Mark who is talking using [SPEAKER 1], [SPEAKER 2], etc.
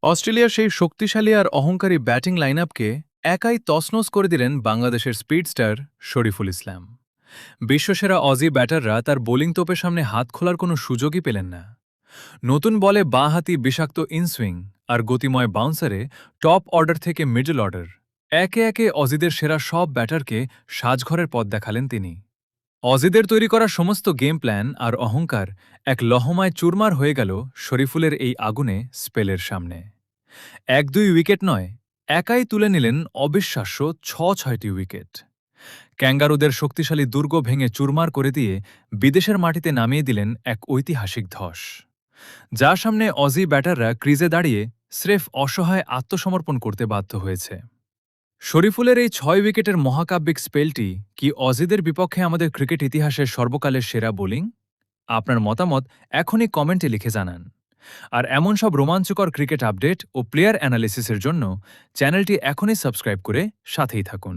[SPEAKER 1] অস্ট্রেলিয়ার সেই শক্তিশালী আর অহংকারী ব্যাটিং লাইনআপকে একাই তছনছ করে দিলেন বাংলাদেশের স্পিডস্টার শরীফুল ইসলাম। বিশ্বসেরা অজি ব্যাটাররা তার বোলিং তোপের সামনে হাত খোলার কোনো সুযোগই পেলেন না। নতুন বলে বাঁ-হাতি বিষাক্ত ইনসুইং আর গতিময় বাউন্সারে টপ অর্ডার থেকে মিডল অর্ডার একে একে অজিদের সেরা সব ব্যাটারকে সাজঘরের পথ দেখালেন তিনি। অজিদের তৈরি করা সমস্ত গেম প্ল্যান আর অহংকার এক লহমায় চুরমার হয়ে গেল শরীফুলের এই আগুনে স্পেলের সামনে। ১-২ উইকেট নয়, একাই তুলে নিলেন অবিশ্বাস্য ৬-৬টি উইকেট। ক্যাঙ্গারুদের শক্তিশালী দুর্গ ভেঙে চুরমার করে দিয়ে বিদেশের মাটিতে নামিয়ে দিলেন এক ঐতিহাসিক ধস, যার সামনে অজি ব্যাটাররা ক্রিজে দাঁড়িয়ে স্রেফ অসহায় আত্মসমর্পণ করতে বাধ্য হয়েছে। শরীফুলের এই ৬ উইকেটের মহাকাব্যিক স্পেলটি কি অজিদের বিপক্ষে আমাদের ক্রিকেট ইতিহাসের সর্বকালের সেরা বোলিং? আপনার মতামত এখনই কমেন্টে লিখে জানান। আর এমন সব রোমাঞ্চকর ক্রিকেট আপডেট ও প্লেয়ার অ্যানালিসিসের জন্য চ্যানেলটি এখনই সাবস্ক্রাইব করে সাথেই থাকুন।